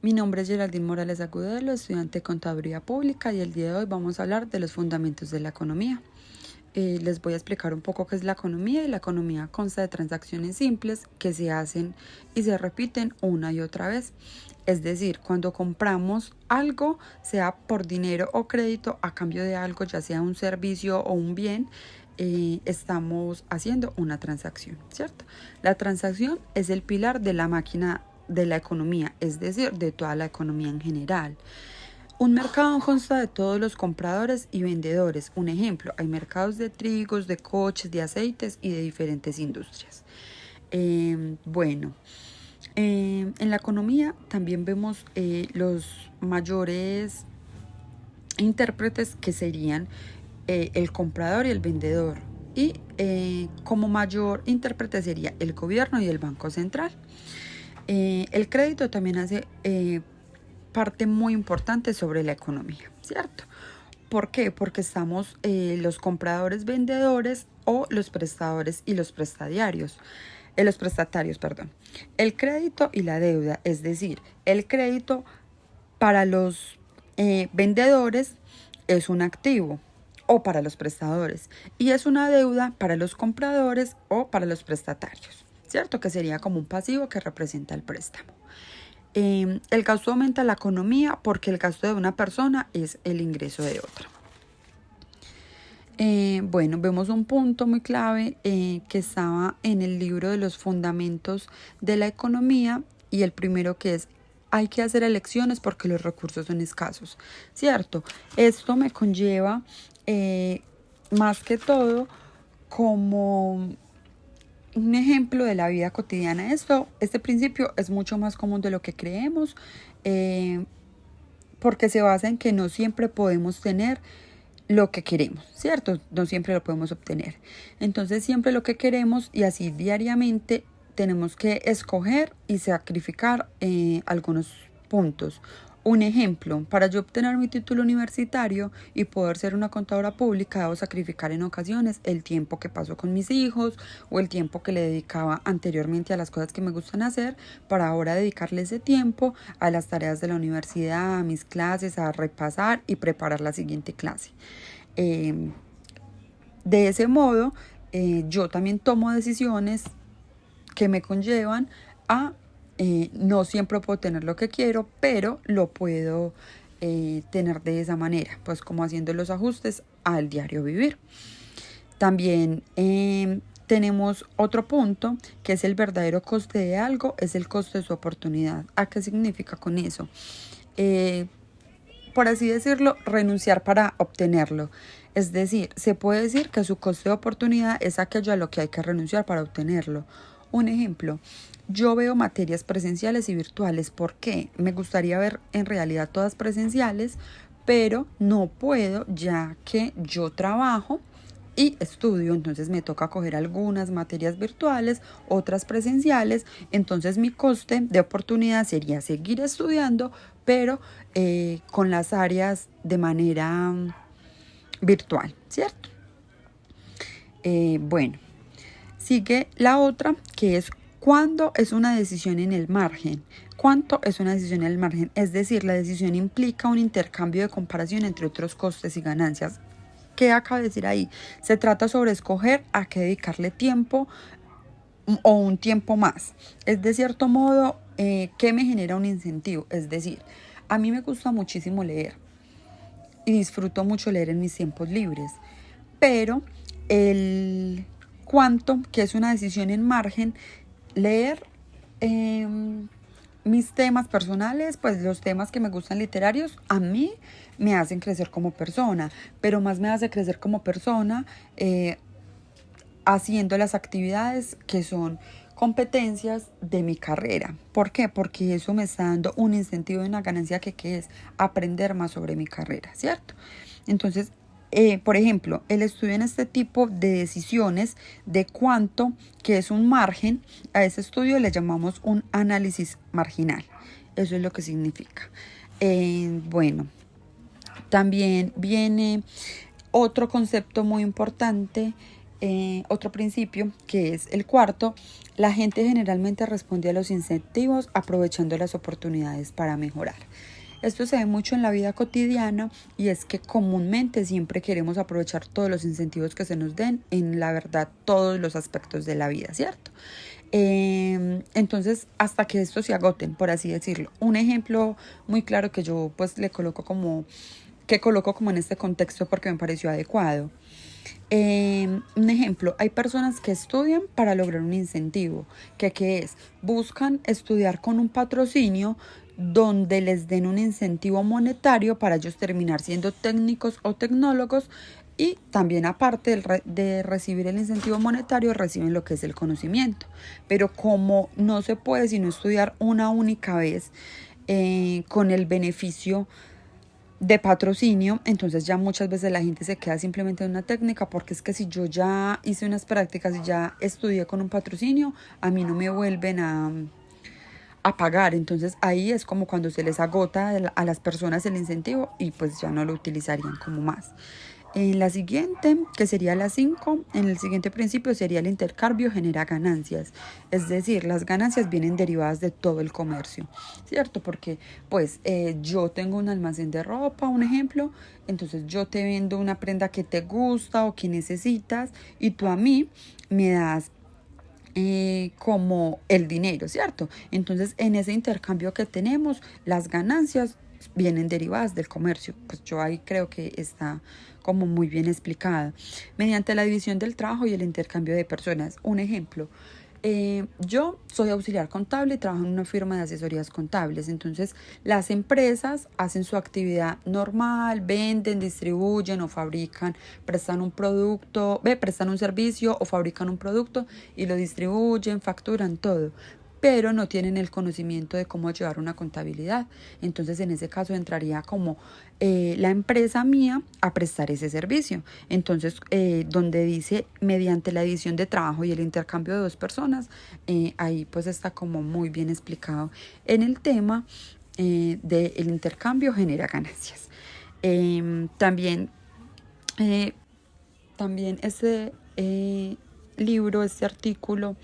Mi nombre es Geraldine Morales Agudelo, estudiante de Contaduría Pública, y el día de hoy vamos a hablar de los fundamentos de la economía. Les voy a explicar un poco qué es la economía, y la economía consta de transacciones simples que se hacen y se repiten una y otra vez. Es decir, cuando compramos algo, sea por dinero o crédito, a cambio de algo, ya sea un servicio o un bien, estamos haciendo una transacción, ¿cierto? La transacción es el pilar de la máquina de la economía, es decir, de toda la economía en general. Un mercado consta de todos los compradores y vendedores. Un ejemplo, hay mercados de trigos, de coches, de aceites y de diferentes industrias. En la economía también vemos los mayores intérpretes, que serían el comprador y el vendedor. Y como mayor intérprete sería el gobierno y el Banco Central. El crédito también hace parte muy importante sobre la economía, ¿cierto? ¿Por qué? Porque estamos los compradores, vendedores, o los prestadores y los prestatarios. Los prestatarios, perdón. El crédito y la deuda, es decir, el crédito para los vendedores es un activo, o para los prestadores, y es una deuda para los compradores o para los prestatarios, ¿cierto? Que sería como un pasivo que representa el préstamo. El gasto aumenta la economía porque el gasto de una persona es el ingreso de otra. Vemos un punto muy clave que estaba en el libro de los fundamentos de la economía, y el primero, que es: hay que hacer elecciones porque los recursos son escasos, ¿cierto? Esto me conlleva más que todo como un ejemplo de la vida cotidiana. Este principio es mucho más común de lo que creemos, porque se basa en que no siempre podemos tener lo que queremos, ¿cierto? No siempre lo podemos obtener. Entonces, siempre lo que queremos, y así diariamente, tenemos que escoger y sacrificar algunos puntos. Un ejemplo: para yo obtener mi título universitario y poder ser una contadora pública, debo sacrificar en ocasiones el tiempo que paso con mis hijos, o el tiempo que le dedicaba anteriormente a las cosas que me gustan hacer, para ahora dedicarle ese tiempo a las tareas de la universidad, a mis clases, a repasar y preparar la siguiente clase. De ese modo, yo también tomo decisiones que me conllevan a no siempre puedo tener lo que quiero, pero lo puedo tener de esa manera, pues como haciendo los ajustes al diario vivir. También tenemos otro punto, que es: el verdadero coste de algo es el coste de su oportunidad. ¿A qué significa con eso? Por así decirlo, renunciar para obtenerlo. Es decir, se puede decir que su coste de oportunidad es aquello a lo que hay que renunciar para obtenerlo. Un ejemplo: yo veo materias presenciales y virtuales. ¿Por qué? Me gustaría ver en realidad todas presenciales, pero no puedo, ya que yo trabajo y estudio. Entonces me toca coger algunas materias virtuales, otras presenciales. Entonces mi coste de oportunidad sería seguir estudiando, pero con las áreas de manera virtual, ¿cierto? Sigue la otra, que es: ¿cuándo es una decisión en el margen? ¿Cuánto es una decisión en el margen? Es decir, la decisión implica un intercambio de comparación entre otros costes y ganancias. ¿Qué acaba de decir ahí? Se trata sobre escoger a qué dedicarle tiempo, o un tiempo más. Es de cierto modo que me genera un incentivo. Es decir, a mí me gusta muchísimo leer y disfruto mucho leer en mis tiempos libres, pero el cuánto, que es una decisión en margen, leer mis temas personales, pues los temas que me gustan literarios, a mí me hacen crecer como persona, pero más me hace crecer como persona haciendo las actividades que son competencias de mi carrera. ¿Por qué? Porque eso me está dando un incentivo y una ganancia que es aprender más sobre mi carrera, ¿cierto? Entonces, por ejemplo, el estudio en este tipo de decisiones de cuánto, que es un margen, a ese estudio le llamamos un análisis marginal. Eso es lo que significa. También viene otro concepto muy importante, Otro principio, que es el cuarto, la gente generalmente responde a los incentivos aprovechando las oportunidades para mejorar. Esto se ve mucho en la vida cotidiana y es que comúnmente siempre queremos aprovechar todos los incentivos que se nos den en la verdad todos los aspectos de la vida, ¿cierto? Entonces, hasta que estos se agoten, por así decirlo. Un ejemplo muy claro que yo pues le coloco como, que coloco como en este contexto porque me pareció adecuado. Un ejemplo, hay personas que estudian para lograr un incentivo, que es, buscan estudiar con un patrocinio donde les den un incentivo monetario para ellos terminar siendo técnicos o tecnólogos y también aparte de recibir el incentivo monetario reciben lo que es el conocimiento. Pero como no se puede sino estudiar una única vez con el beneficio de patrocinio, entonces ya muchas veces la gente se queda simplemente en una técnica porque es que si yo ya hice unas prácticas y ya estudié con un patrocinio, a mí no me vuelven a pagar. Entonces ahí es como cuando se les agota a las personas el incentivo y pues ya no lo utilizarían como más. En la siguiente, que sería la 5, en el siguiente principio sería el intercambio genera ganancias. Es decir, las ganancias vienen derivadas de todo el comercio, ¿cierto? Porque pues yo tengo un almacén de ropa, un ejemplo, entonces yo te vendo una prenda que te gusta o que necesitas y tú a mí me das como el dinero, ¿cierto? Entonces, en ese intercambio que tenemos, las ganancias vienen derivadas del comercio. Pues yo ahí creo que está como muy bien explicada. Mediante la división del trabajo y el intercambio de personas. Un ejemplo. Yo soy auxiliar contable y trabajo en una firma de asesorías contables. Entonces, las empresas hacen su actividad normal, venden, distribuyen o fabrican, prestan un producto, prestan un servicio o fabrican un producto y lo distribuyen, facturan todo, pero no tienen el conocimiento de cómo llevar una contabilidad. Entonces, en ese caso entraría como la empresa mía a prestar ese servicio. Entonces, donde dice mediante la división de trabajo y el intercambio de dos personas, ahí pues está como muy bien explicado en el tema del intercambio genera ganancias. También, eh, también este libro, este artículo,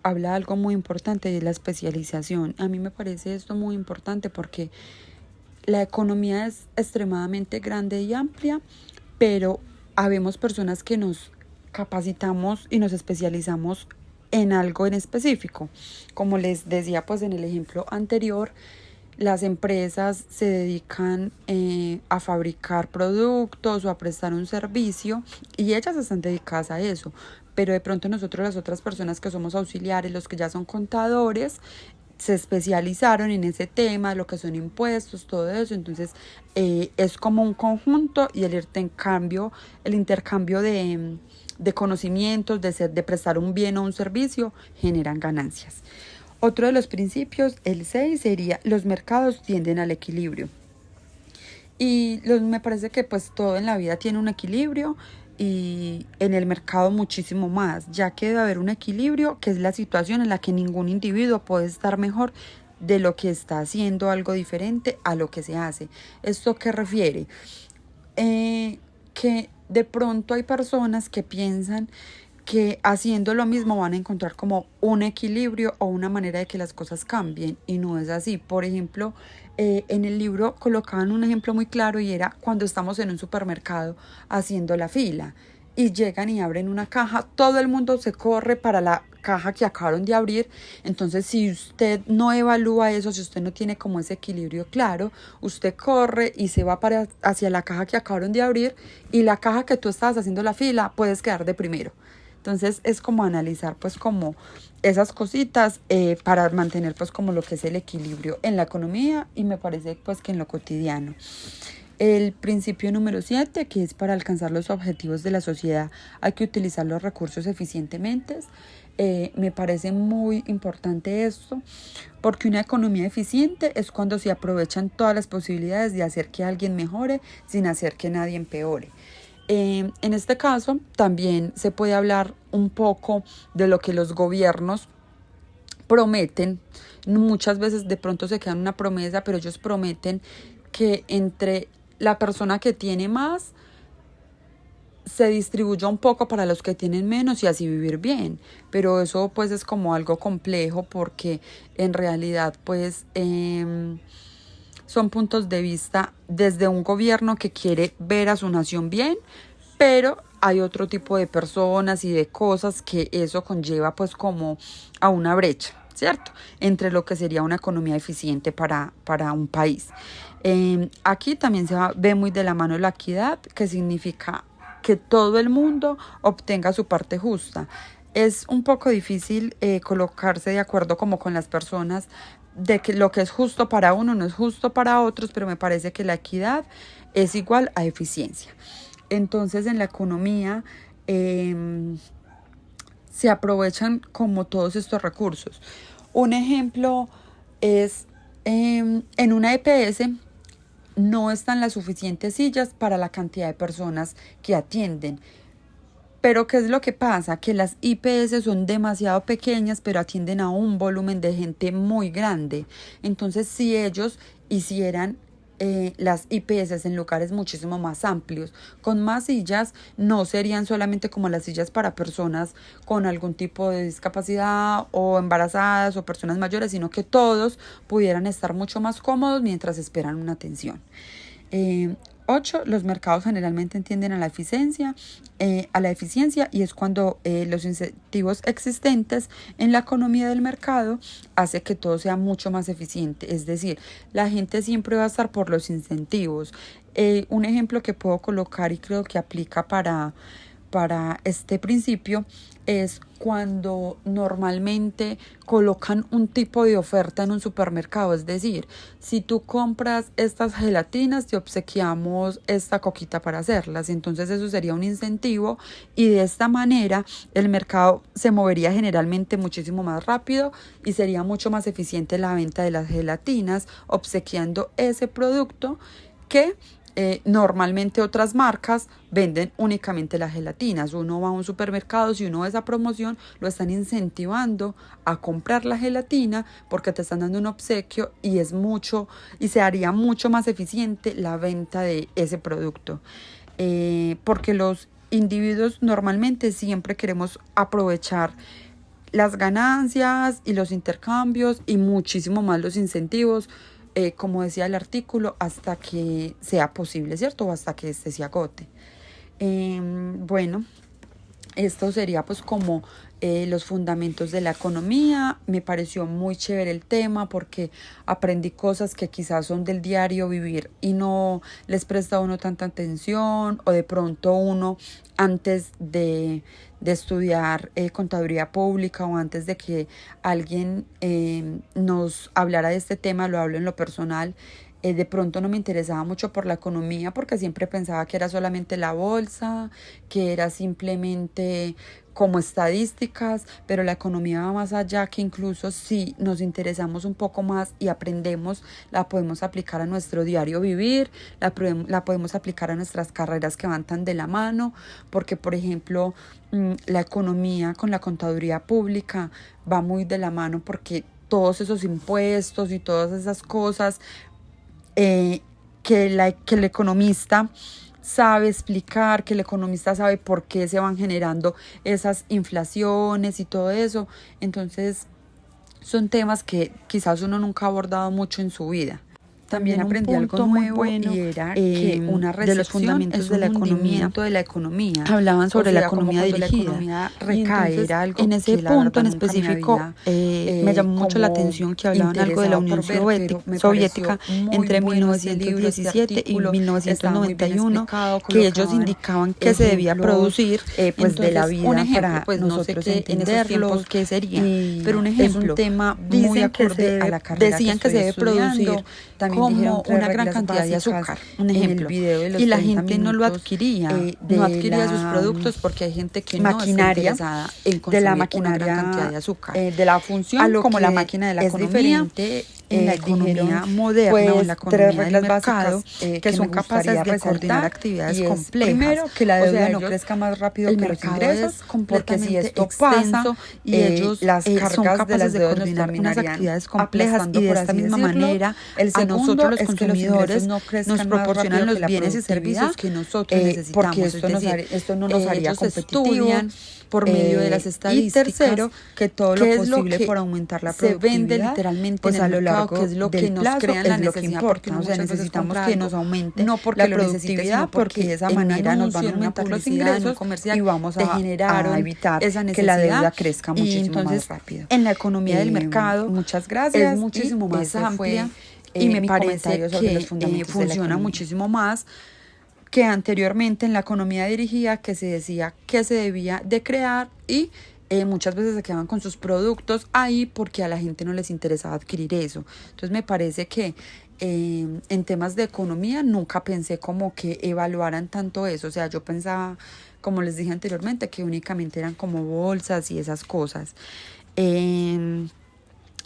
habla de algo muy importante y es la especialización. A mí me parece esto muy importante porque la economía es extremadamente grande y amplia, pero habemos personas que nos capacitamos y nos especializamos en algo en específico. Como les decía pues en el ejemplo anterior, las empresas se dedican a fabricar productos o a prestar un servicio y ellas están dedicadas a eso. Pero de pronto nosotros, las otras personas que somos auxiliares, los que ya son contadores, se especializaron en ese tema, lo que son impuestos, todo eso. Entonces es como un conjunto y el intercambio de conocimientos, de prestar un bien o un servicio, generan ganancias. Otro de los principios, el 6, sería los mercados tienden al equilibrio. Y me parece que pues todo en la vida tiene un equilibrio y en el mercado muchísimo más, ya que debe haber un equilibrio, que es la situación en la que ningún individuo puede estar mejor de lo que está haciendo algo diferente a lo que se hace. ¿Esto qué refiere? Que de pronto hay personas que piensan que haciendo lo mismo van a encontrar como un equilibrio o una manera de que las cosas cambien y no es así. Por ejemplo, en el libro colocaban un ejemplo muy claro y era cuando estamos en un supermercado haciendo la fila y llegan y abren una caja, todo el mundo se corre para la caja que acabaron de abrir. Entonces, si usted no evalúa eso, si usted no tiene como ese equilibrio claro, usted corre y se va hacia la caja que acabaron de abrir y la caja que tú estabas haciendo la fila puedes quedar de primero. Entonces es como analizar pues como esas cositas para mantener pues como lo que es el equilibrio en la economía y me parece pues que en lo cotidiano. El principio número 7, que es para alcanzar los objetivos de la sociedad hay que utilizar los recursos eficientemente. Me parece muy importante esto porque una economía eficiente es cuando se aprovechan todas las posibilidades de hacer que alguien mejore sin hacer que nadie empeore. En este caso también se puede hablar un poco de lo que los gobiernos prometen. Muchas veces de pronto se queda en una promesa, pero ellos prometen que entre la persona que tiene más se distribuya un poco para los que tienen menos y así vivir bien. Pero eso pues es como algo complejo porque en realidad pues son puntos de vista desde un gobierno que quiere ver a su nación bien, pero hay otro tipo de personas y de cosas que eso conlleva pues como a una brecha, ¿cierto? Entre lo que sería una economía eficiente para un país. Aquí también ve muy de la mano la equidad, que significa que todo el mundo obtenga su parte justa. Es un poco difícil colocarse de acuerdo como con las personas de que lo que es justo para uno no es justo para otros, pero me parece que la equidad es igual a eficiencia. Entonces en la economía se aprovechan como todos estos recursos. Un ejemplo es en una EPS no están las suficientes sillas para la cantidad de personas que atienden. Pero ¿qué es lo que pasa? Que las IPS son demasiado pequeñas, pero atienden a un volumen de gente muy grande. Entonces, si ellos hicieran las IPS en lugares muchísimo más amplios, con más sillas, no serían solamente como las sillas para personas con algún tipo de discapacidad o embarazadas o personas mayores, sino que todos pudieran estar mucho más cómodos mientras esperan una atención. 8. Los mercados generalmente entienden a la eficiencia y es cuando los incentivos existentes en la economía del mercado hace que todo sea mucho más eficiente. Es decir, la gente siempre va a estar por los incentivos. Un ejemplo que puedo colocar y creo que aplica para este principio es cuando normalmente colocan un tipo de oferta en un supermercado. Es decir, si tú compras estas gelatinas, te obsequiamos esta coquita para hacerlas. Entonces eso sería un incentivo y de esta manera el mercado se movería generalmente muchísimo más rápido y sería mucho más eficiente la venta de las gelatinas, obsequiando ese producto que normalmente otras marcas venden únicamente las gelatinas. Uno va a un supermercado, si uno ve esa promoción, lo están incentivando a comprar la gelatina porque te están dando un obsequio y es mucho y se haría mucho más eficiente la venta de ese producto. Porque los individuos normalmente siempre queremos aprovechar las ganancias y los intercambios y muchísimo más los incentivos, como decía el artículo, hasta que sea posible, ¿cierto? O hasta que este se agote. Bueno, esto sería pues como los fundamentos de la economía. Me pareció muy chévere el tema porque aprendí cosas que quizás son del diario vivir y no les presta a uno tanta atención, o de pronto uno antes de estudiar contaduría pública o antes de que alguien nos hablara de este tema, lo hablo en lo personal. De pronto no me interesaba mucho por la economía porque siempre pensaba que era solamente la bolsa, que era simplemente como estadísticas, pero la economía va más allá, que incluso si nos interesamos un poco más y aprendemos, la podemos aplicar a nuestro diario vivir, la podemos aplicar a nuestras carreras que van tan de la mano, porque por ejemplo la economía con la contaduría pública va muy de la mano porque todos esos impuestos y todas esas cosas que el economista sabe explicar, que el economista sabe por qué se van generando esas inflaciones y todo eso. Entonces son temas que quizás uno nunca ha abordado mucho en su vida. También aprendí algo nuevo bueno, y era que una de los fundamentos de la economía hablaban sobre la economía dirigida. La economía recae, era algo en ese punto en específico me llamó mucho la atención que hablaban algo de la Unión Soviética entre 1917 y 1991, que ellos indicaban que se debía producir pues de la vida. Un ejemplo, pues nosotros entenderlos, qué sería, pero un ejemplo, es un tema muy acorde a la carrera. Decían que se debe producir también como una gran cantidad de azúcar, un ejemplo, y la gente no lo adquiría, no adquiría sus productos porque hay gente que no está interesada en consumir una gran cantidad de azúcar. De la función como la máquina de la economía, en la economía moderna pues, o en la economía del mercado que son capaces de coordinar actividades complejas. Primero, que la deuda no ellos, crezca más rápido el que los mercado ingresos, es porque si completamente esto pasa, extenso y ellos las son cargas de las capaces de deudas nos coordinar unas terminarían actividades complejas aplastando, y de por esta así misma decirlo. manera El a nosotros segundo los es que los consumidores ingresos no nos crezcan más proporcionan rápido que los la bienes y servicios productividad, que nosotros necesitamos. porque Es decir, esto no nos haría ellos competitivos, estudian por medio de las y estadísticas tercero, que todo lo qué es lo posible que por aumentar la se vende productividad, literalmente pues en a el lo mercado, largo qué es lo del que nos plazo crean es la lo que necesidad, porque importa. uno O sea, muchas veces necesitamos compra que algo nos aumente no porque la lo necesite, productividad, sino porque de esa en un manera nos van a anuncio, en una aumentar los publicidad, en un ingresos comercial, y vamos te a generaron evitar esa que la necesidad. deuda crezca Y muchísimo entonces más rápido. en la economía del mercado Muchas es gracias, muchísimo y más ese amplia fue y me mi parece comentario sobre los que fundamentos de la funciona economía. muchísimo más que anteriormente en la economía dirigida, que se decía que se debía de crear y muchas veces se quedaban con sus productos ahí porque a la gente no les interesaba adquirir eso. Entonces me parece que en temas de economía nunca pensé como que evaluaran tanto eso. O sea, yo pensaba, como les dije anteriormente, que únicamente eran como bolsas y esas cosas.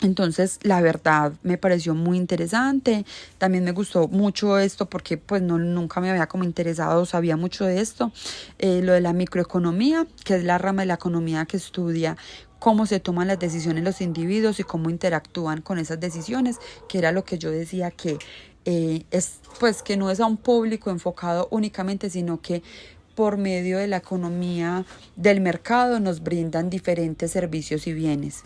Entonces, la verdad me pareció muy interesante. También me gustó mucho esto porque pues no, nunca me había como interesado o sabía mucho de esto. Lo de la microeconomía, que es la rama de la economía que estudia cómo se toman las decisiones los individuos y cómo interactúan con esas decisiones, que era lo que yo decía que es pues que no es a un público enfocado únicamente, sino que por medio de la economía del mercado nos brindan diferentes servicios y bienes.